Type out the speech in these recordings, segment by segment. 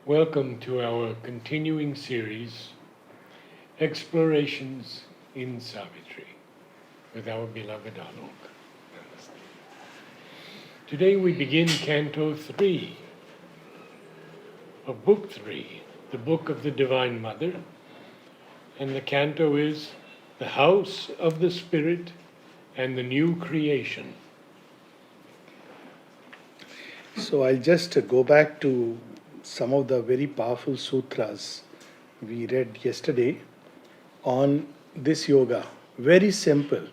Welcome to our continuing series, Explorations in Savitri, with our beloved Alok. Today we begin Canto 3 of Book 3, the Book of the Divine Mother, and the canto is The House of the Spirit and the New Creation. So I'll just go back to some of the very powerful sutras we read yesterday on this yoga. Very simple.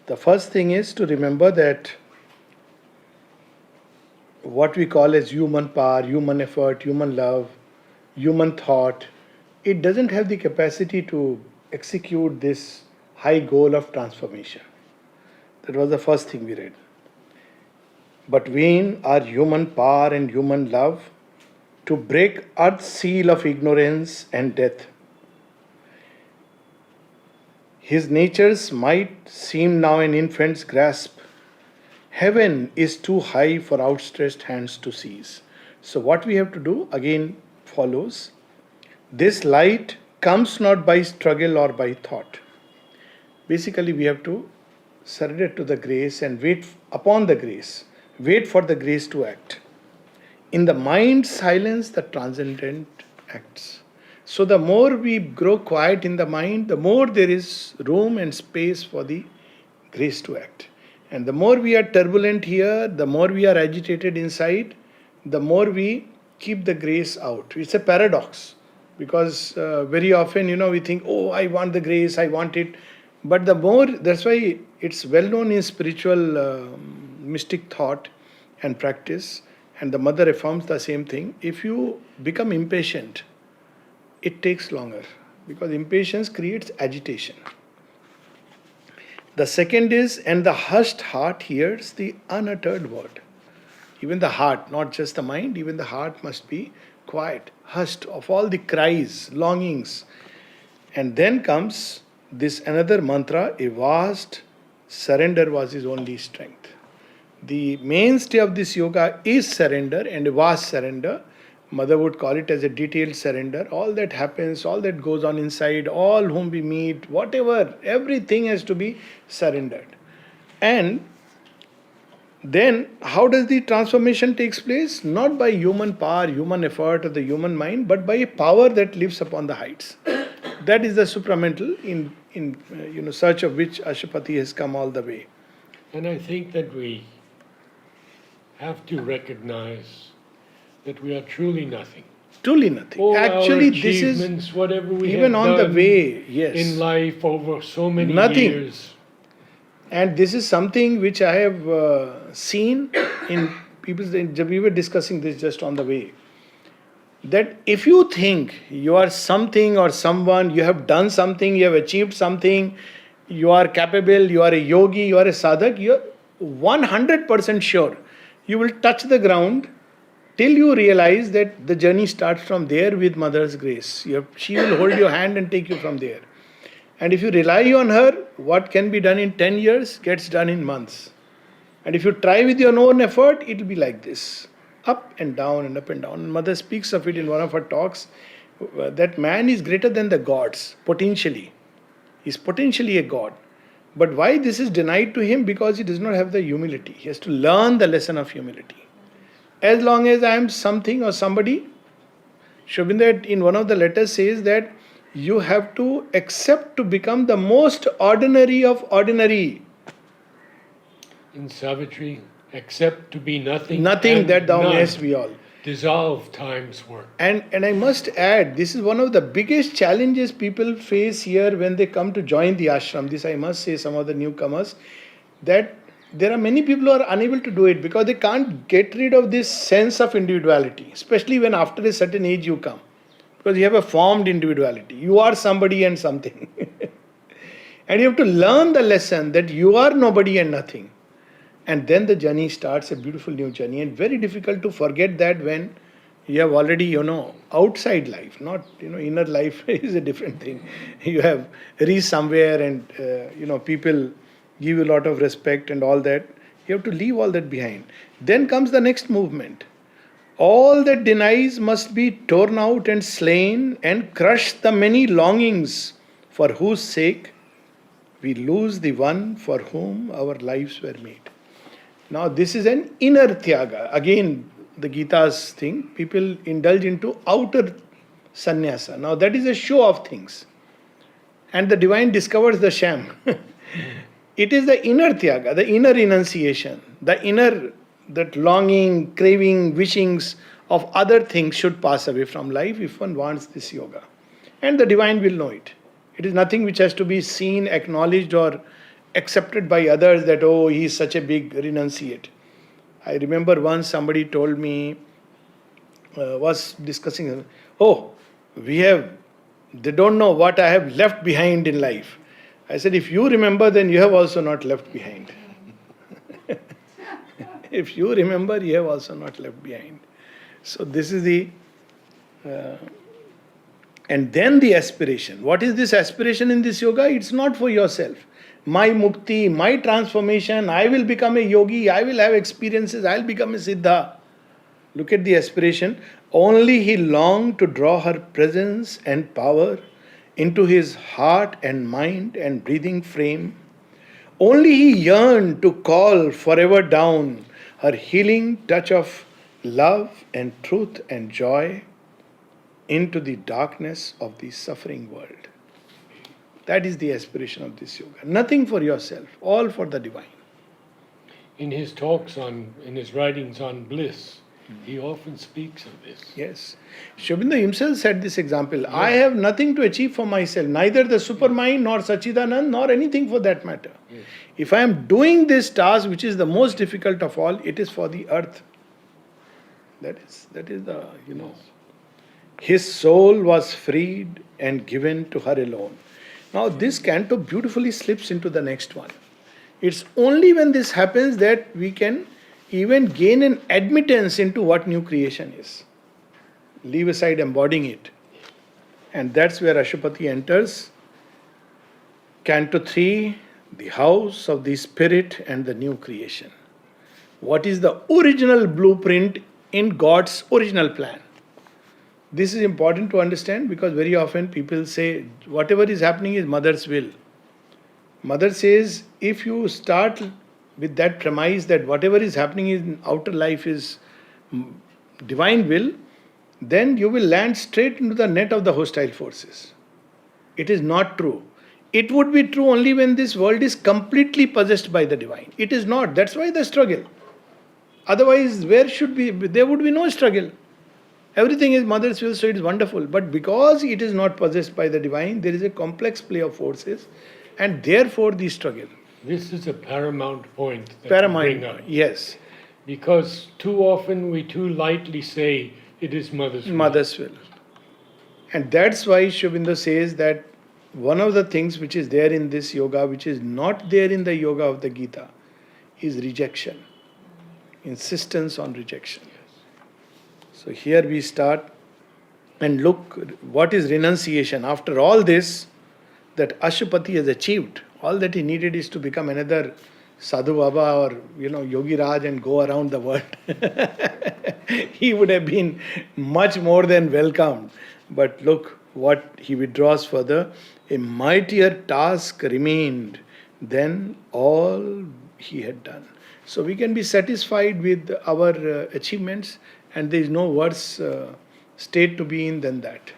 The first thing is to remember that what we call as human power, human effort, human love, human thought, it doesn't have the capacity to execute this high goal of transformation. That was the first thing we read. But vain are human power and human love to break earth's seal of ignorance and death. His nature's might seem now an infant's grasp. Heaven is too high for outstretched hands to seize. So what we have to do again follows. This light comes not by struggle or by thought. Basically we have to surrender to the grace and wait upon the grace. Wait for the grace to act. In the mind silence, the transcendent acts. So the more we grow quiet in the mind, the more there is room and space for the grace to act. And the more we are turbulent here, the more we are agitated inside, the more we keep the grace out. It's a paradox because very often, we think, oh, I want the grace, I want it. But the more, that's why it's well known in spiritual mystic thought and practice, and the mother affirms the same thing. If you become impatient, it takes longer because impatience creates agitation. The second is, and the hushed heart hears the unuttered word. Even the heart, not just the mind, even the heart must be quiet, hushed of all the cries, longings. And then comes this another mantra, a vast surrender was his only strength. The mainstay of this yoga is surrender, and a vast surrender. Mother would call it as a detailed surrender. All that happens, all that goes on inside, all whom we meet, whatever, everything has to be surrendered. And then how does the transformation takes place? Not by human power, human effort, or the human mind, but by a power that lives upon the heights. That is the supramental in search of which Ashapati has come all the way. And I think that we have to recognize that we are truly nothing. Truly nothing. All Actually, our this achievements, is whatever we even have on done the way, yes, in life over so many Nothing. years. And this is something which I have seen in people. We were discussing this just on the way. That if you think you are something or someone, you have done something, you have achieved something, you are capable, you are a yogi, you are a sadhak, you are 100% sure you will touch the ground till you realize that the journey starts from there with Mother's grace. She will hold your hand and take you from there. And if you rely on her, what can be done in 10 years gets done in months. And if you try with your own effort, it will be like this. Up and down and up and down. Mother speaks of it in one of her talks, that man is greater than the gods, potentially. He is potentially a god. But why this is denied to him? Because he does not have the humility. He has to learn the lesson of humility. As long as I am something or somebody, Shobinda in one of the letters says that you have to accept to become the most ordinary of ordinary. In Savitri, accept to be nothing. Nothing that thou mayest be all. Dissolve time's work. And I must add, this is one of the biggest challenges people face here when they come to join the ashram. This I must say, some of the newcomers, that there are many people who are unable to do it because they can't get rid of this sense of individuality, especially when after a certain age you come. Because you have a formed individuality. You are somebody and something. And you have to learn the lesson that you are nobody and nothing. And then the journey starts, a beautiful new journey. And very difficult to forget that when you have already, outside life, not, inner life is a different thing. You have reached somewhere and, people give you a lot of respect and all that. You have to leave all that behind. Then comes the next movement. All that denies must be torn out and slain, and crush the many longings for whose sake we lose the one for whom our lives were made. Now, this is an inner tyaga. Again, the Gita's thing, people indulge into outer sannyasa. Now, that is a show of things. And the divine discovers the sham. It is the inner tyaga, the inner renunciation, the inner, that longing, craving, wishings of other things should pass away from life if one wants this yoga. And the divine will know it. It is nothing which has to be seen, acknowledged, or accepted by others that, oh, he is such a big renunciate. I remember once somebody told me, was discussing, oh, they don't know what I have left behind in life. I said, if you remember, then you have also not left behind. If you remember, you have also not left behind. So this is the... and then the aspiration. What is this aspiration in this yoga? It's not for yourself. My mukti, my transformation, I will become a yogi, I will have experiences, I will become a siddha. Look at the aspiration. Only he longed to draw her presence and power into his heart and mind and breathing frame. Only he yearned to call forever down her healing touch of love and truth and joy into the darkness of the suffering world. That is the aspiration of this yoga. Nothing for yourself, all for the divine. In his in his writings on bliss, he often speaks of this. Yes. Sri Aurobindo himself said this example. Yeah. I have nothing to achieve for myself, neither the supermind nor Sachidanand nor anything for that matter. Yes. If I am doing this task, which is the most difficult of all, it is for the earth. That is the, Yes. His soul was freed and given to her alone. Now this canto beautifully slips into the next one. It's only when this happens that we can even gain an admittance into what new creation is. Leave aside embodying it. And that's where Ashupati enters. Canto 3, the house of the spirit and the new creation. What is the original blueprint in God's original plan? This is important to understand because very often people say whatever is happening is mother's will. Mother says if you start with that premise that whatever is happening in outer life is divine will, then you will land straight into the net of the hostile forces. It is not true. It would be true only when this world is completely possessed by the divine. It is not. That's why the struggle. Otherwise, there would be no struggle. Everything is mother's will, so it is wonderful. But because it is not possessed by the divine, there is a complex play of forces, and therefore the struggle. This is a paramount point that Paramount, you bring up. Yes. Because too often we too lightly say it is mother's will. Mother's will. And that's why Sri Aurobindo says that one of the things which is there in this yoga, which is not there in the yoga of the Gita, is rejection. Insistence on rejection. So here we start and look what is renunciation. After all this that Ashupati has achieved, all that he needed is to become another Sadhu Baba or Yogi Raj and go around the world. He would have been much more than welcomed. But look what he withdraws further. A mightier task remained than all he had done. So we can be satisfied with our achievements, and there is no worse state to be in than that.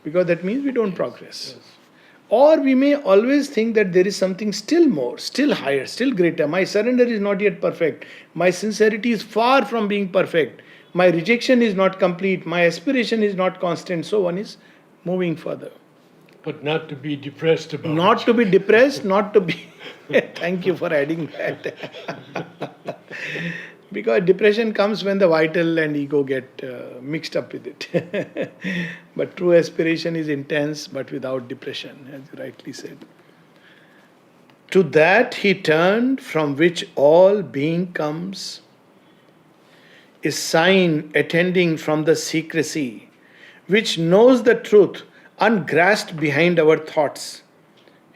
Because that means we don't progress. Yes. Or we may always think that there is something still more, still higher, still greater. My surrender is not yet perfect. My sincerity is far from being perfect. My rejection is not complete. My aspiration is not constant. So one is moving further. But not to be depressed about it. Not to be depressed, not to be... Thank you for adding that. Because depression comes when the vital and ego get mixed up with it. But true aspiration is intense but without depression, as you rightly said. To that he turned from which all being comes, a sign attending from the secrecy, which knows the truth ungrasped behind our thoughts,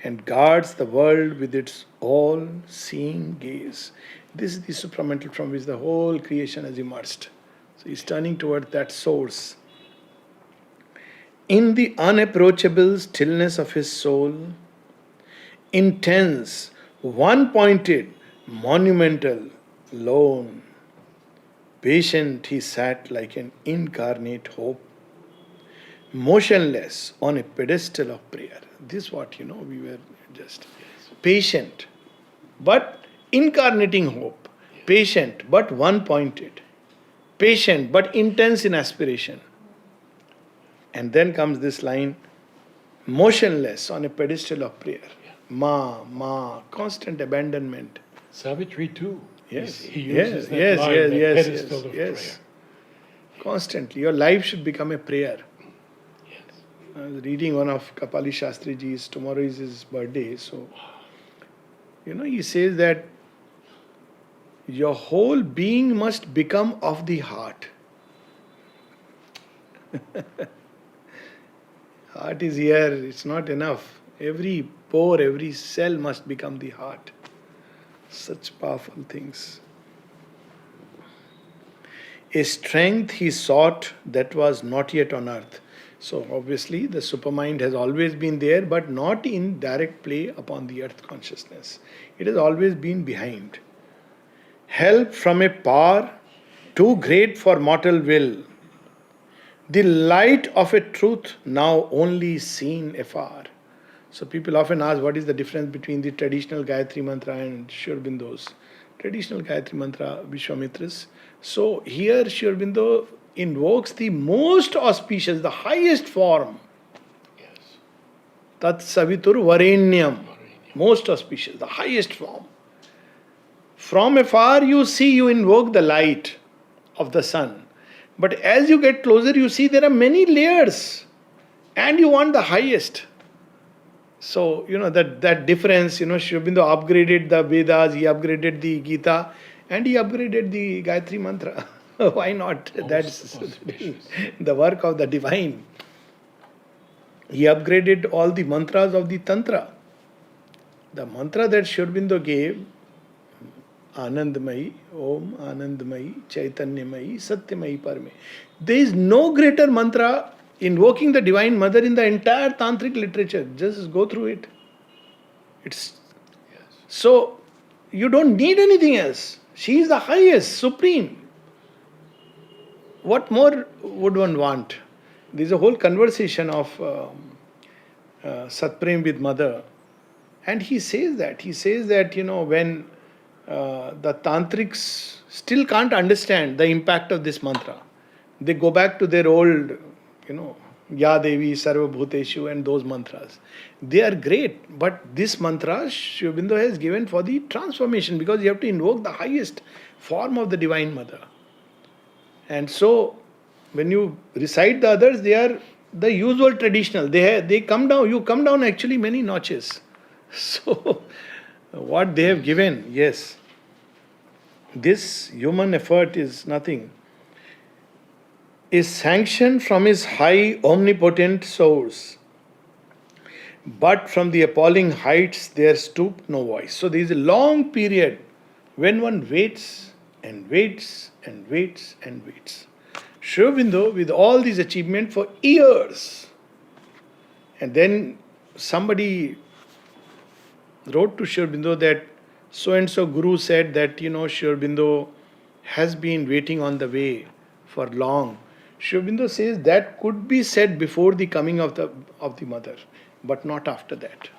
and guards the world with its all-seeing gaze. This is the supramental from which the whole creation has emerged. So he's turning toward that source. In the unapproachable stillness of his soul, intense, one pointed, monumental, lone, patient, he sat like an incarnate hope, motionless on a pedestal of prayer. This is what, we were just patient, but incarnating hope, patient, but one pointed, patient, but intense in aspiration. And then comes this line, motionless on a pedestal of prayer. Ma, constant abandonment. Savitri too. Yes, He uses that line, that pedestal of prayer. Constantly. Your life should become a prayer. Yes. I was reading one of Kapali Shastriji's, tomorrow is his birthday, so, he says that your whole being must become of the heart. Heart is here, it's not enough. Every pore, every cell must become the heart. Such powerful things. A strength he sought that was not yet on earth. So obviously the supermind has always been there, but not in direct play upon the earth consciousness. It has always been behind. Help from a power too great for mortal will. The light of a truth now only seen afar. So people often ask what is the difference between the traditional Gayatri Mantra and Sri Aurobindo's. Traditional Gayatri Mantra, Vishwamitra's. So here Sri Aurobindo invokes the most auspicious, the highest form. Yes. Tat Savitur Varenyam. Most auspicious, the highest form. From afar you see, you invoke the light of the sun. But as you get closer, you see there are many layers. And you want the highest. So, that difference, Sri Aurobindo upgraded the Vedas, he upgraded the Gita, and he upgraded the Gayatri Mantra. Why not? That's the work of the divine. He upgraded all the mantras of the Tantra. The mantra that Sri Aurobindo gave, Anandamayi, Om Anandamayi, Chaitanyamayi, Satyamayi Parame. There is no greater mantra invoking the Divine Mother in the entire Tantric literature. Just go through it. So, you don't need anything else. She is the highest, supreme. What more would one want? There is a whole conversation of Satprem with Mother. And he says that, when the Tantrics still can't understand the impact of this mantra, they go back to their old, Ya Devi, Sarva Bhuteshu and those mantras. They are great, but this mantra Sri Aurobindo has given for the transformation, because you have to invoke the highest form of the Divine Mother. And so, when you recite the others, they are the usual traditional. They come down, you come down actually many notches. So, what they have given, yes, this human effort is nothing, is sanctioned from his high omnipotent source. But from the appalling heights there stooped no voice. So there is a long period when one waits and waits and waits and waits. Sri Aurobindo, with all these achievements for years, and then somebody wrote to Sri Aurobindo that so-and-so guru said that, Sri Aurobindo has been waiting on the way for long. Sri Aurobindo says that could be said before the coming of the mother, but not after that.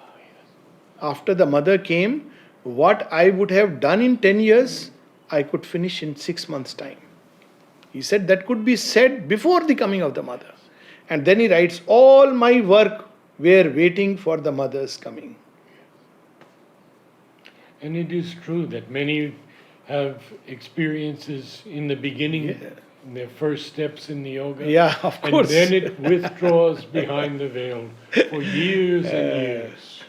After the mother came, what I would have done in 10 years, I could finish in 6 months' time. He said that could be said before the coming of the mother. And then he writes, all my work were waiting for the mother's coming. And it is true that many have experiences in the beginning, in their first steps in the yoga. Yeah, of course. And then it withdraws behind the veil for years and years.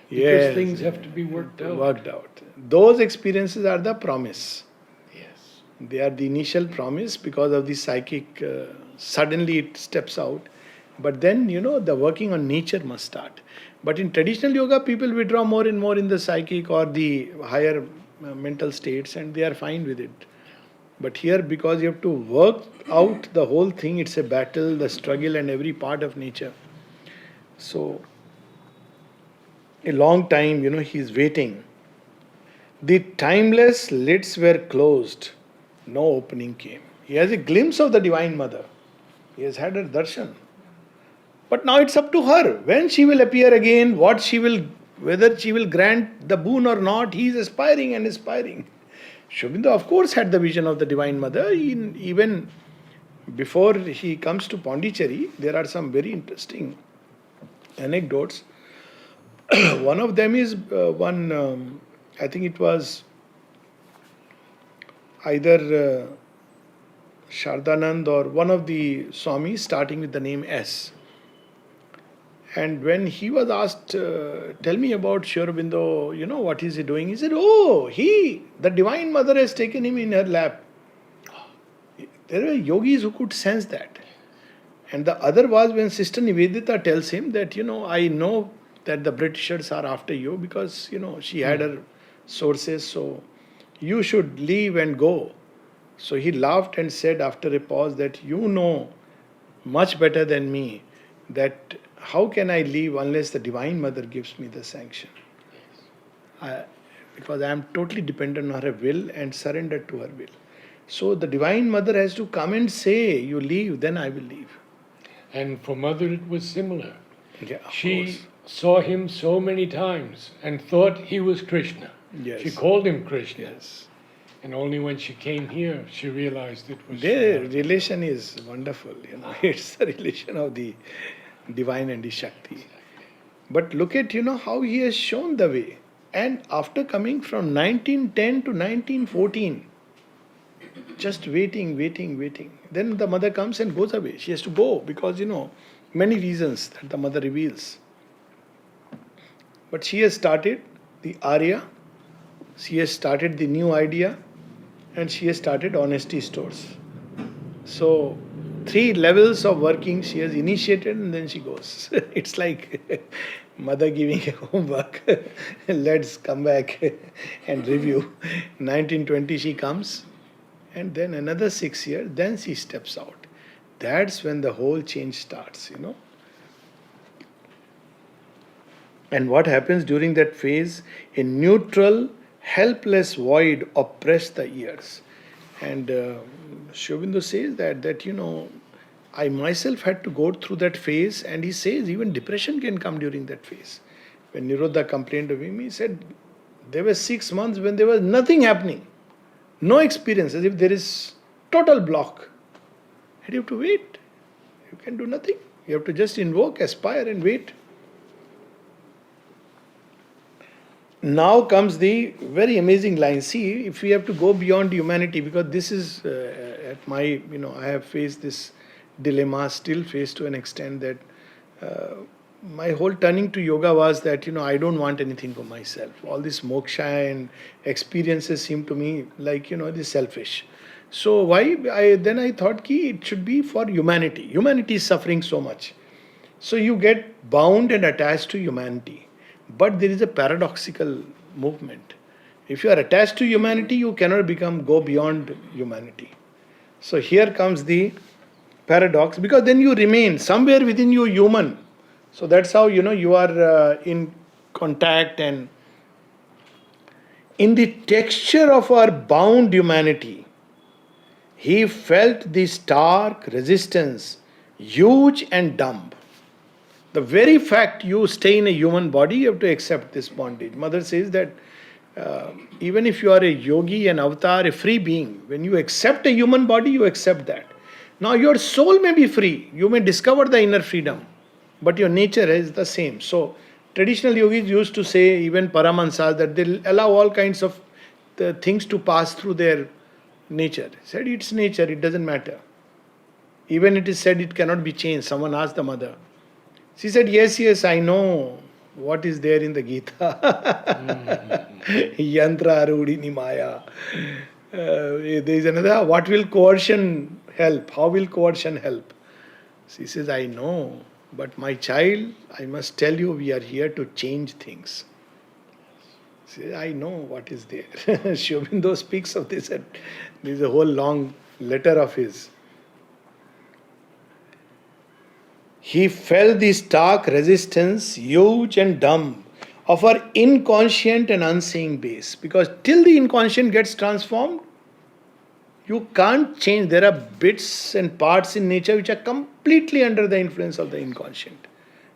Because things have to be worked out. Those experiences are the promise. Yes. They are the initial promise because of the psychic, suddenly it steps out. But then, the working on nature must start. But in traditional yoga, people withdraw more and more in the psychic or the higher mental states, and they are fine with it. But here, because you have to work out the whole thing, it's a battle, the struggle, and every part of nature. So, a long time, he's waiting. The timeless lids were closed, no opening came. He has a glimpse of the Divine Mother. He has had her darshan. But now it's up to her. When she will appear again, whether she will grant the boon or not, he is aspiring and aspiring. Shobinda, of course, had the vision of the Divine Mother. Even before he comes to Pondicherry, there are some very interesting anecdotes. One of them is I think it was either Shardanand or one of the Swamis starting with the name S. And when he was asked, tell me about Sri Aurobindo, what is he doing? He said, the Divine Mother has taken him in her lap. There were yogis who could sense that. And the other was when Sister Nivedita tells him that, I know that the Britishers are after you because, she had her sources, so you should leave and go. So he laughed and said after a pause that you know much better than me that how can I leave unless the Divine Mother gives me the sanction? Because I am totally dependent on her will and surrendered to her will. So the Divine Mother has to come and say, you leave, then I will leave. And for Mother it was similar. Yeah, She saw him so many times and thought he was Krishna. Yes. She called him Krishna. Yes. And only when she came here, she realized it was Their Shri. relation is wonderful. It's the relation of the Divine and the Shakti. But look at, how he has shown the way. And after coming from 1910 to 1914, just waiting. Then the mother comes and goes away. She has to go because, many reasons that the mother reveals. But she has started the Arya, she has started the new idea, and she has started honesty stores. So, 3 levels of working she has initiated and then she goes. It's like mother giving a homework. Let's come back and review. 1920 she comes and then another 6 years, then she steps out. That's when the whole change starts, And what happens during that phase? A neutral, helpless void oppressed the ears. And Sri Aurobindo says that I myself had to go through that phase, and he says even depression can come during that phase. When Nirodha complained of him, he said there were 6 months when there was nothing happening, no experience, as if there is total block. And you have to wait. You can do nothing. You have to just invoke, aspire and wait. Now comes the very amazing line. See, if we have to go beyond humanity, because this is at my, I have faced this dilemma, still faced to an extent that my whole turning to yoga was that, I don't want anything for myself. All this moksha and experiences seem to me like, this selfish. So then I thought it should be for humanity. Humanity is suffering so much. So you get bound and attached to humanity. But there is a paradoxical movement. If you are attached to humanity, you cannot go beyond humanity. So here comes the paradox, because then you remain somewhere within you human. So that's how you are in contact, and in the texture of our bound humanity, he felt the stark resistance, huge and dumb. The very fact you stay in a human body, you have to accept this bondage. Mother says that even if you are a yogi, an avatar, a free being, when you accept a human body, you accept that. Now your soul may be free, you may discover the inner freedom, but your nature is the same. So traditional yogis used to say, even Paramahansas, that they'll allow all kinds of the things to pass through their nature. He said it's nature, it doesn't matter. Even it is said it cannot be changed. Someone asked the mother. She said, yes, I know what is there in the Gita. Yantra Arudini Maya. There is another, what will coercion help? How will coercion help? She says, I know, but my child, I must tell you, we are here to change things. See, I know what is there. Sri Aurobindo speaks of this, and there is a whole long letter of his. He felt the stark resistance, huge and dumb, of our inconscient and unseeing base. Because till the inconscient gets transformed, you can't change. There are bits and parts in nature which are completely under the influence of the inconscient,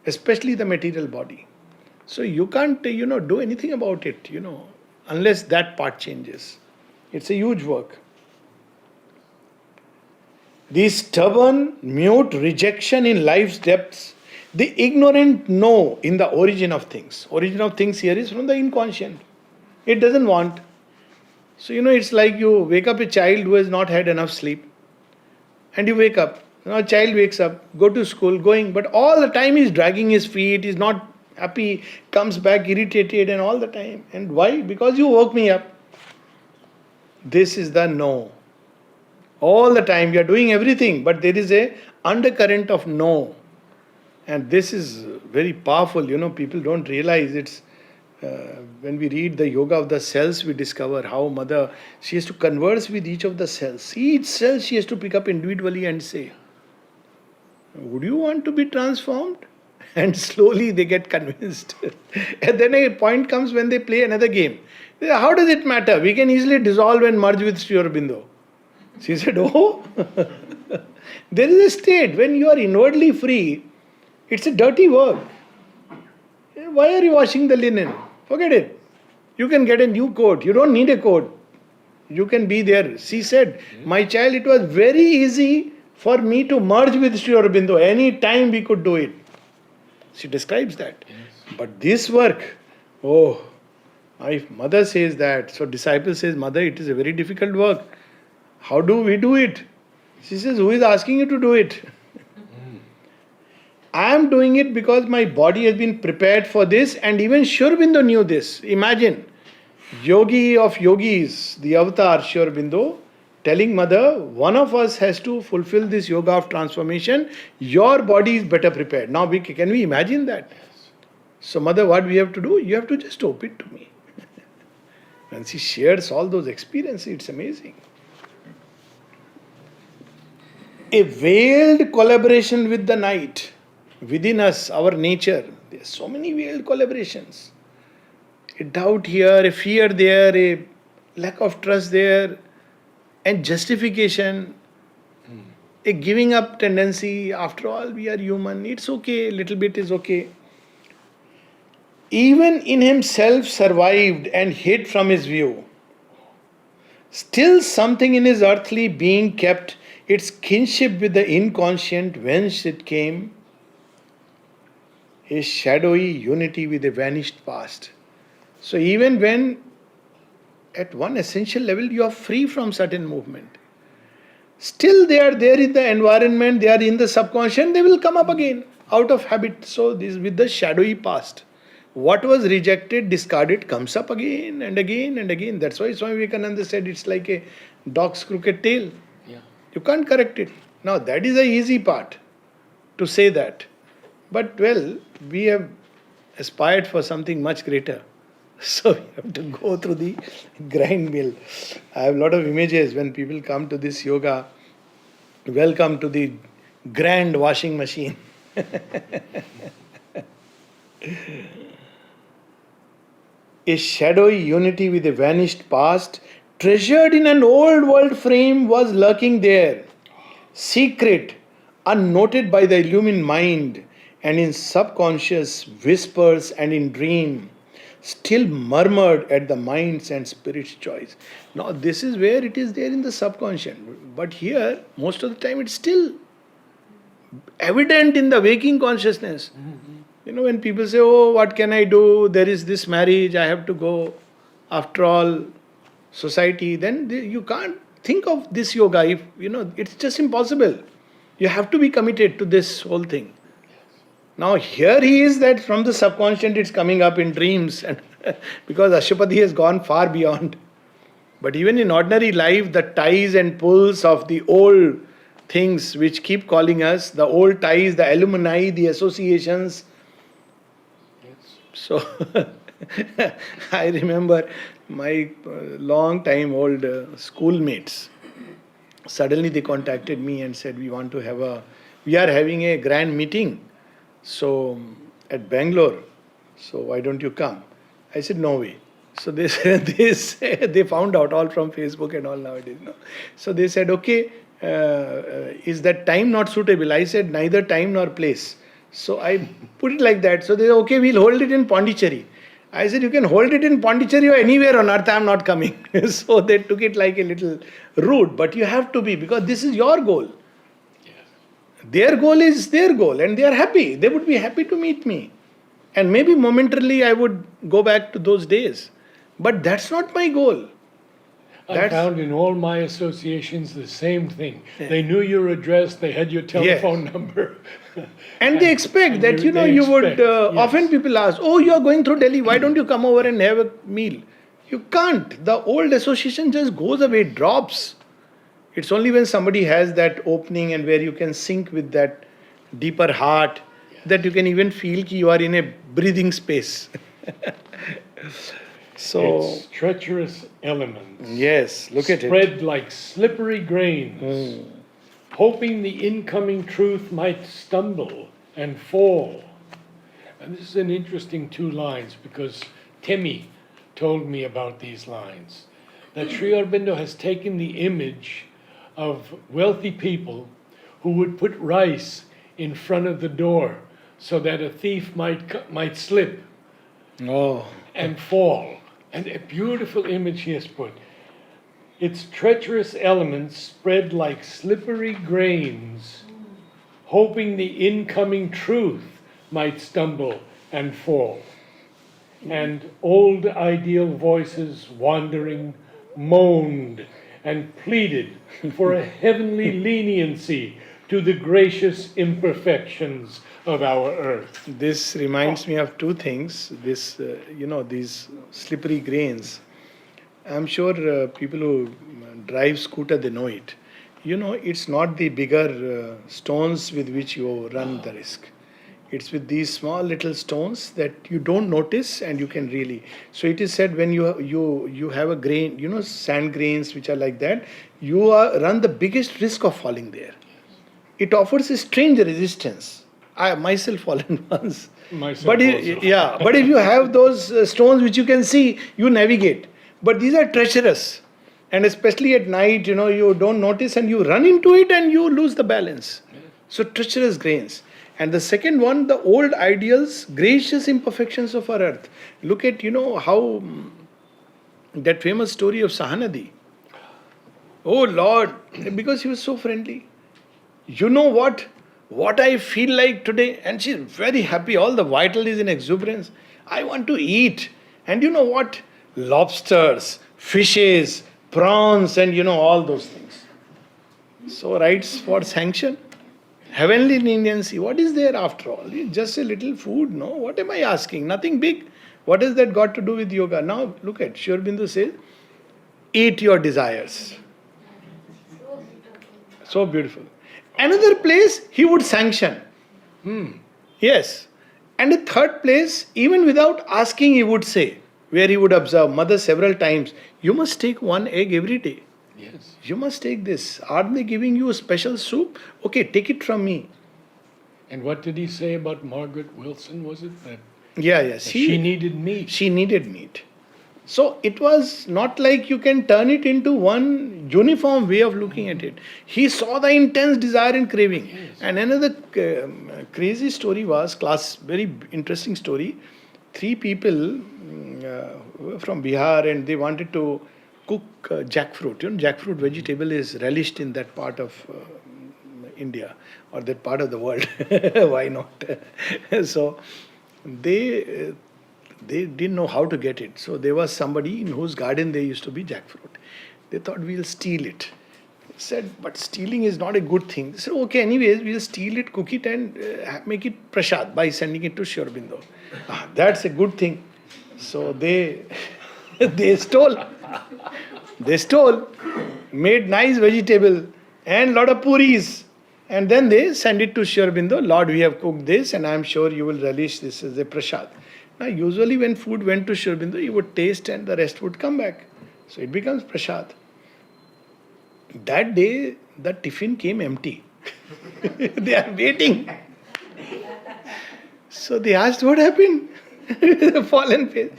especially the material body. So you can't, do anything about it, unless that part changes. It's a huge work. The stubborn, mute rejection in life's depths, the ignorant know in the origin of things. Origin of things here is from the inconscient. It doesn't want. So, it's like you wake up a child who has not had enough sleep. And you wake up. A child wakes up, go to school, going, but all the time he's dragging his feet, he's not happy, comes back irritated and all the time. And why? Because you woke me up. This is the no. All the time you are doing everything, but there is a undercurrent of no. And this is very powerful, people don't realize it's when we read the yoga of the cells, we discover how mother, she has to converse with each of the cells. Each cell she has to pick up individually and say, would you want to be transformed? And slowly they get convinced. And then a point comes when they play another game. How does it matter? We can easily dissolve and merge with Sri Aurobindo. She said, oh, there is a state when you are inwardly free, it's a dirty work. Why are you washing the linen? Forget it. You can get a new coat. You don't need a coat. You can be there. She said, my child, it was very easy for me to merge with Sri Aurobindo. Any time we could do it. She describes that. Yes. But this work, my mother says that. So disciple says, mother, it is a very difficult work. How do we do it? She says, who is asking you to do it? I am doing it because my body has been prepared for this, and even Sri Aurobindo knew this. Imagine, yogi of yogis, the avatar Sri Aurobindo, telling mother, one of us has to fulfill this yoga of transformation. Your body is better prepared. Now, can we imagine that? So mother, what we have to do? You have to just open it to me. And she shares all those experiences. It's amazing. A veiled collaboration with the night. Within us, our nature, there are so many veiled collaborations. A doubt here, a fear there, a lack of trust there, and justification, a giving up tendency. After all, we are human. It's okay, a little bit is okay. Even in himself survived and hid from his view. Still something in his earthly being kept its kinship with the inconscient whence it came. A shadowy unity with a vanished past. So even when at one essential level you are free from certain movement, still they are there in the environment, they are in the subconscious, they will come up again out of habit. So this with the shadowy past. What was rejected, discarded, comes up again and again and again. That's why Swami Vivekananda said it's like a dog's crooked tail. Yeah. You can't correct it. Now that is the easy part, to say that. But we have aspired for something much greater. So we have to go through the grind mill. I have a lot of images when people come to this yoga. Welcome to the grand washing machine. A shadowy unity with a vanished past, treasured in an old world frame, was lurking there. Secret, unnoted by the illumined mind, and in subconscious whispers and in dream, still murmured at the mind's and spirit's choice. Now this is where it is there in the subconscious. But here, most of the time it's still evident in the waking consciousness. Mm-hmm. When people say, oh, what can I do? There is this marriage, I have to go. After all, society, then you can't think of this yoga. If it's just impossible. You have to be committed to this whole thing. Now here he is that from the subconscious it's coming up in dreams, and because Ashwapati has gone far beyond. But even in ordinary life, the ties and pulls of the old things which keep calling us, the old ties, the alumni, the associations. Yes. So I remember my long time old schoolmates. Suddenly they contacted me and said, we are having a grand meeting. So at Bangalore. So why don't you come? I said, no way. So they said, they found out all from Facebook and all nowadays. No? So they said, okay, is that time not suitable? I said, neither time nor place. So I put it like that. So they said, okay, we'll hold it in Pondicherry. I said, you can hold it in Pondicherry or anywhere on earth, I'm not coming. So they took it like a little rude. But you have to be, because this is your goal. Their goal is their goal and they are happy. They would be happy to meet me. And maybe momentarily I would go back to those days. But that's not my goal. I found in all my associations the same thing. They knew your address, they had your telephone number. And they expect that, often people ask, oh, you are going through Delhi, why don't you come over and have a meal? You can't. The old association just goes away, drops. It's only when somebody has that opening and where you can sync with that deeper heart that you can even feel that you are in a breathing space. So it's treacherous elements. Yes, look at it. Spread like slippery grains, hoping the incoming truth might stumble and fall. And this is an interesting 2 lines because Temi told me about these lines. That Sri Aurobindo has taken the image of wealthy people who would put rice in front of the door so that a thief might slip and fall. And a beautiful image he has put. Its treacherous elements spread like slippery grains, hoping the incoming truth might stumble and fall. And old ideal voices wandering moaned and pleaded for a heavenly leniency to the gracious imperfections of our earth. This reminds me of 2 things. These slippery grains. I'm sure people who drive scooter, they know it. It's not the bigger stones with which you run the risk. It's with these small little stones that you don't notice and you can really. So it is said when you have a grain, sand grains which are like that, you run the biggest risk of falling there. It offers a strange resistance. I myself fallen once. But if you have those stones which you can see, you navigate. But these are treacherous. And especially at night, you don't notice and you run into it and you lose the balance. So treacherous grains. And the second one, the old ideals, gracious imperfections of our earth. Look at, how that famous story of Sahanadi. Oh Lord, because he was so friendly. You know what I feel like today? And she's very happy. All the vital is in exuberance. I want to eat. And you know what? Lobsters, fishes, prawns, and all those things. So writes for sanction. Heavenly leniency. What is there after all? Just a little food, no? What am I asking? Nothing big. What has that got to do with yoga? Now look at Sri Aurobindo says, eat your desires. So beautiful. Another place he would sanction. Yes. And a third place, even without asking, he would say, where he would observe mother several times, you must take 1 egg every day. Yes. You must take this. Are they giving you a special soup? Okay, take it from me. And what did he say about Margaret Wilson, was it? That She needed meat. She needed meat. So it was not like you can turn it into one uniform way of looking at it. He saw the intense desire and craving. Yes. And another crazy story was, very interesting story. 3 people were from Bihar and they wanted to cook jackfruit. Jackfruit vegetable is relished in that part of India or that part of the world. Why not? So they didn't know how to get it. So there was somebody in whose garden there used to be jackfruit. They thought, we'll steal it. Said, but stealing is not a good thing. They said, okay, anyways, we'll steal it, cook it and make it prasad by sending it to Sri Aurobindo. That's a good thing. So they stole. They stole, made nice vegetable and lot of puris. And then they send it to Sri Aurobindo. Lord, we have cooked this and I am sure you will relish this as a prasad. Now, usually when food went to Sri Aurobindo, you would taste and the rest would come back. So it becomes prasad. That day, the tiffin came empty. They are waiting. So they asked, what happened? The fallen face.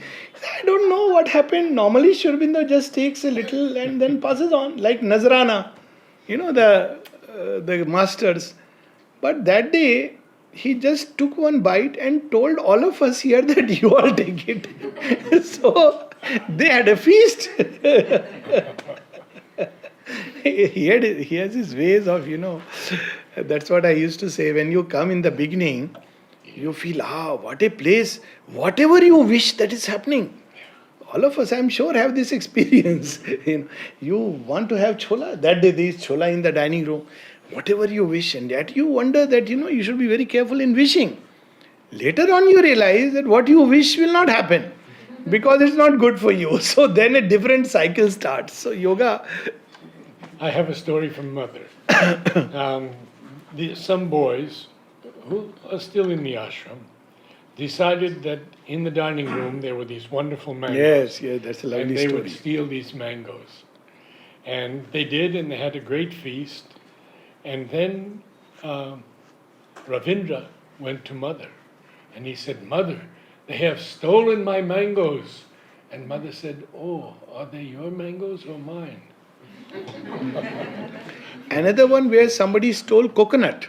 I don't know what happened. Normally, Sri Aurobindo just takes a little and then passes on, like Nazrana, the masters. But that day, he just took one bite and told all of us here that you all take it. So they had a feast. He has his ways of, that's what I used to say. When you come in the beginning, you feel, what a place. Whatever you wish, that is happening. All of us, I'm sure, have this experience. You want to have chola. That day there is chola in the dining room. Whatever you wish, and yet you wonder that, you should be very careful in wishing. Later on you realize that what you wish will not happen because it's not good for you. So then a different cycle starts. So yoga... I have a story from mother. Some boys who are still in the ashram decided that in the dining room there were these wonderful mangoes. Yes, that's a lovely and they story. would steal these mangoes. And they did, and they had a great feast. And then Ravindra went to mother. And he said, Mother, they have stolen my mangoes. And mother said, oh, are they your mangoes or mine? Another one where somebody stole coconut.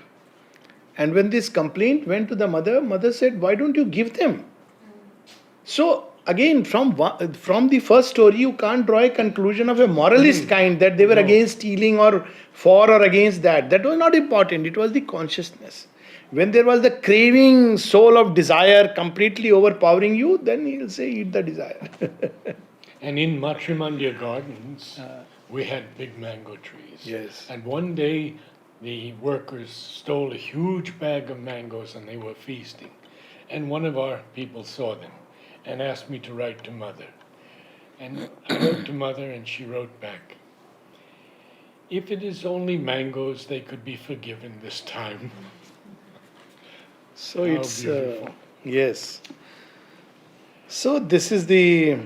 And when this complaint went to the mother, mother said, why don't you give them? So again, from the first story, you can't draw a conclusion of a moralist kind that they were against stealing or for or against that. That was not important. It was the consciousness. When there was the craving soul of desire completely overpowering you, then he'll say, eat the desire. And in Matrimandya Gardens, we had big mango trees. Yes. And one day, the workers stole a huge bag of mangoes and they were feasting. And one of our people saw them and asked me to write to mother. And I wrote to mother and she wrote back, if it is only mangoes, they could be forgiven this time. So How it's, beautiful. yes. So this is the,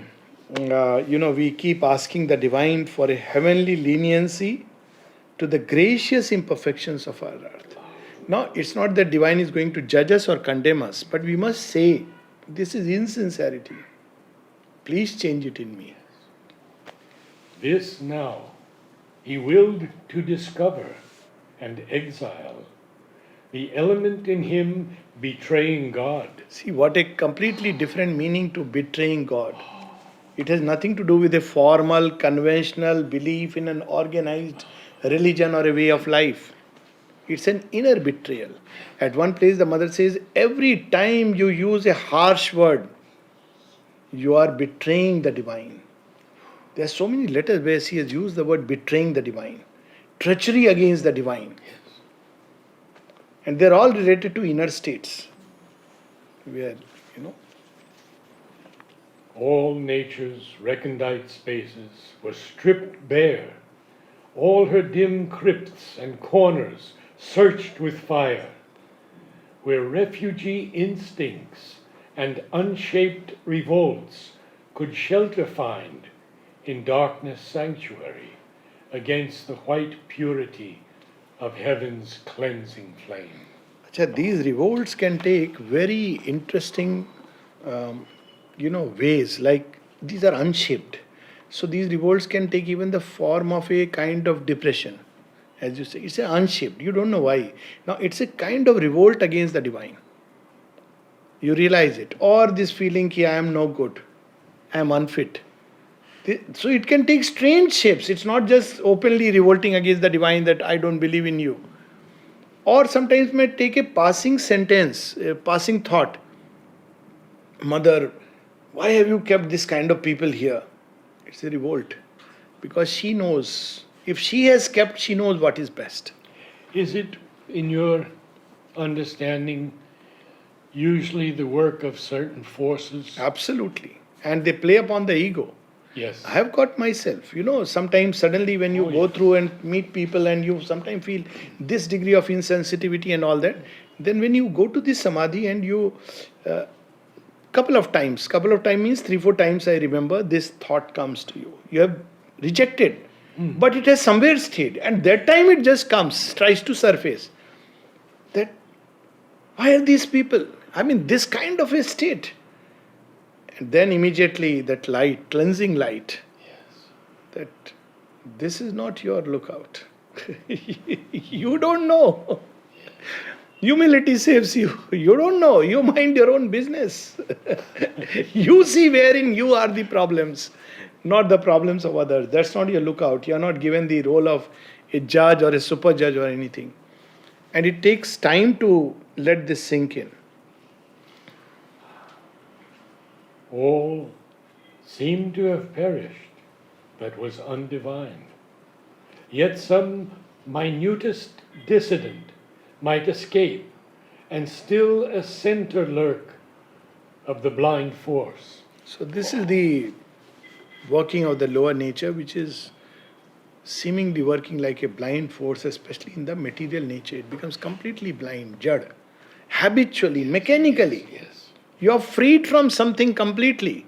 we keep asking the divine for a heavenly leniency to the gracious imperfections of our earth. Now, it's not that divine is going to judge us or condemn us, but we must say, this is insincerity. Please change it in me. This now he willed to discover and exile, the element in him betraying God. See, what a completely different meaning to betraying God. It has nothing to do with a formal, conventional belief in an organized religion or a way of life. It's an inner betrayal. At one place, the mother says, every time you use a harsh word, you are betraying the divine. There are so many letters where she has used the word betraying the divine, treachery against the divine. And they're all related to inner states. Where, All nature's recondite spaces were stripped bare, all her dim crypts and corners searched with fire, where refugee instincts and unshaped revolts could shelter find in darkness sanctuary against the white purity of heaven's cleansing flame. These revolts can take very interesting, ways. Like these are unshaped. So these revolts can take even the form of a kind of depression. As you say, it's unshaped. You don't know why. Now it's a kind of revolt against the divine. You realize it. Or this feeling that I am no good. I am unfit. So it can take strange shapes. It's not just openly revolting against the divine that I don't believe in you. Or sometimes may take a passing sentence, a passing thought. Mother, why have you kept this kind of people here? It's a revolt. Because she knows. If she has kept, she knows what is best. Is it, in your understanding, usually the work of certain forces? Absolutely. And they play upon the ego. Yes. I have got myself. Sometimes suddenly when you go through and meet people and you sometimes feel this degree of insensitivity and all that, then when you go to this samadhi and you couple of times means 3-4 times I remember this thought comes to you. You have rejected, but it has somewhere stayed, and that time it just comes, tries to surface. That why are these people? I mean, this kind of a state. And then immediately that light, cleansing light, that this is not your lookout. You don't know. Humility saves you. You don't know. You mind your own business. You see wherein you are the problems, not the problems of others. That's not your lookout. You are not given the role of a judge or a super judge or anything. And it takes time to let this sink in. All seemed to have perished that was undivined. Yet some minutest dissident might escape, and still a center lurk of the blind force. So this is the working of the lower nature, which is seemingly working like a blind force, especially in the material nature. It becomes completely blind, jad, habitually, mechanically. Yes. You are freed from something completely,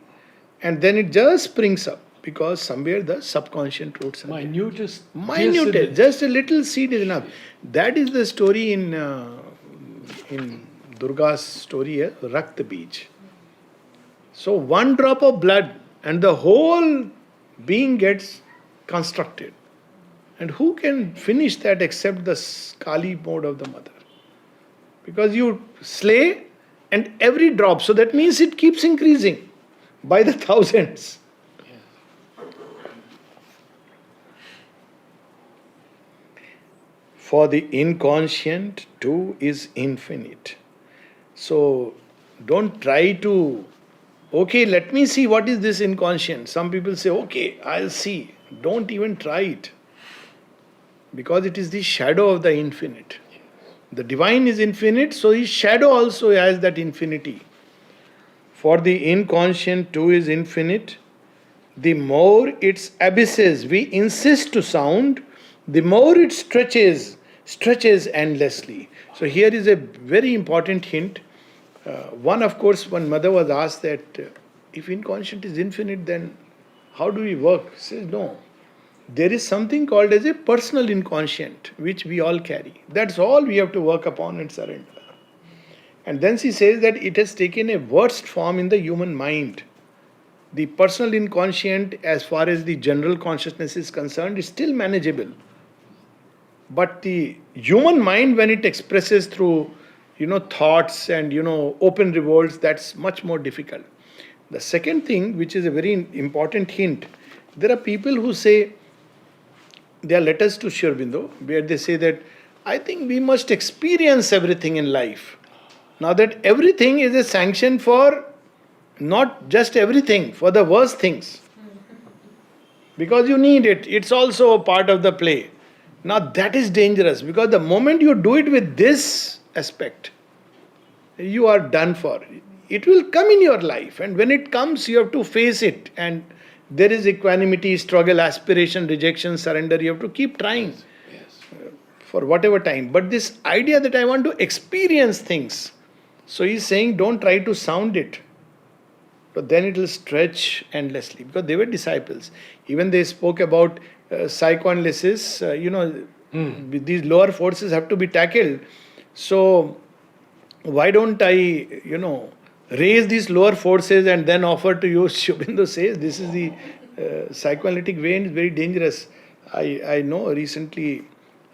and then it just springs up because somewhere the subconscious roots are there. Minutest Minute, just a little seed is enough. That is the story in Durga's story, Rakt Bij. So one drop of blood and the whole being gets constructed. And who can finish that except the Kali mode of the mother? Because you slay and every drop, so that means it keeps increasing by the thousands. For the inconscient too is infinite. So don't try to, okay, let me see what is this inconscient. Some people say, okay, I'll see. Don't even try it. Because it is the shadow of the infinite. The divine is infinite, so his shadow also has that infinity. For the inconscient too is infinite. The more its abysses we insist to sound, the more it stretches endlessly. So here is a very important hint. One mother was asked that if inconscient is infinite, then how do we work? She says, no. There is something called as a personal inconscient, which we all carry. That's all we have to work upon and surrender. And then she says that it has taken a worst form in the human mind. The personal inconscient, as far as the general consciousness is concerned, is still manageable. But the human mind, when it expresses through, thoughts and, open revolts, that's much more difficult. The second thing, which is a very important hint, there are people who say, there are letters to Sri Aurobindo, where they say that, I think we must experience everything in life. Now that everything is a sanction for not just everything, for the worst things. Because you need it. It's also a part of the play. Now that is dangerous, because the moment you do it with this aspect, you are done for. It will come in your life, and when it comes, you have to face it. And there is equanimity, struggle, aspiration, rejection, surrender. You have to keep trying for whatever time. But this idea that I want to experience things, so he's saying don't try to sound it. But then it will stretch endlessly, because they were disciples. Even they spoke about psychoanalysis, these lower forces have to be tackled. So why don't I, raise these lower forces and then offer to you? Sri Aurobindo says this is the psychoanalytic way, and it's very dangerous. I know recently,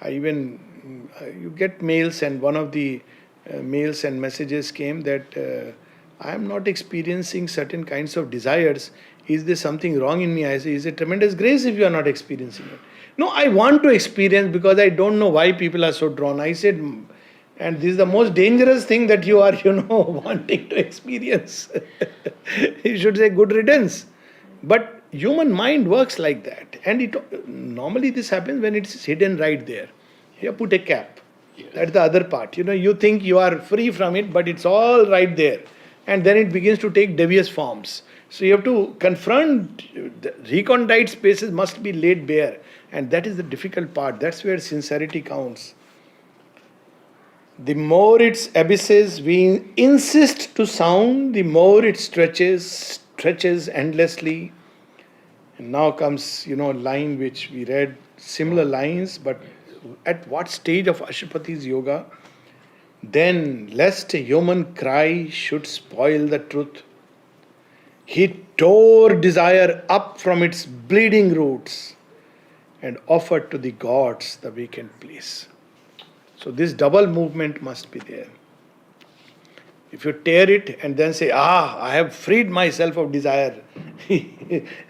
you get mails, and one of the mails and messages came that I am not experiencing certain kinds of desires. Is there something wrong in me? I say, is it tremendous grace if you are not experiencing it? No, I want to experience because I don't know why people are so drawn. I said, and this is the most dangerous thing that you are, wanting to experience. You should say good riddance. But human mind works like that. And normally this happens when it's hidden right there. You put a cap. Yes. That's the other part. You think you are free from it, but it's all right there. And then it begins to take devious forms. So you have to confront, the recondite spaces must be laid bare. And that is the difficult part. That's where sincerity counts. The more its abysses we insist to sound, the more it stretches endlessly. And now comes, line which we read, similar lines, but at what stage of Ashupati's yoga? Then, lest a human cry should spoil the truth, he tore desire up from its bleeding roots and offered to the gods the vacant place. So, this double movement must be there. If you tear it and then say, I have freed myself of desire,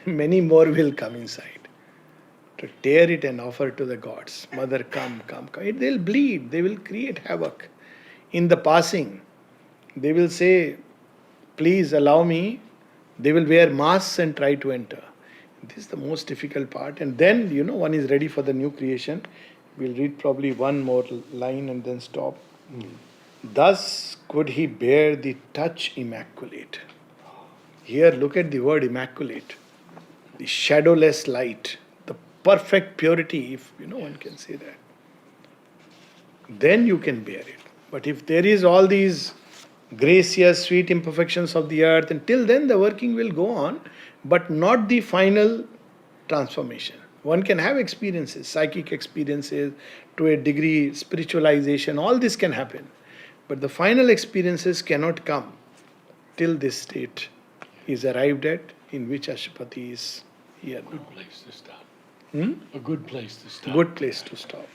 many more will come inside. To tear it and offer to the gods, Mother, come. They'll bleed, they will create havoc. In the passing, they will say, please allow me. They will wear masks and try to enter. This is the most difficult part. And then, one is ready for the new creation. We'll read probably one more line and then stop. Thus could he bear the touch immaculate. Here, look at the word immaculate. The shadowless light, the perfect purity, if one can say that. Then you can bear it. But if there is all these gracious, sweet imperfections of the earth, until then the working will go on, but not the final transformation. One can have experiences, psychic experiences, to a degree, spiritualization, all this can happen. But the final experiences cannot come till this state is arrived at, in which Ashupati is here. Good place to stop. A good place to stop. Good place to stop.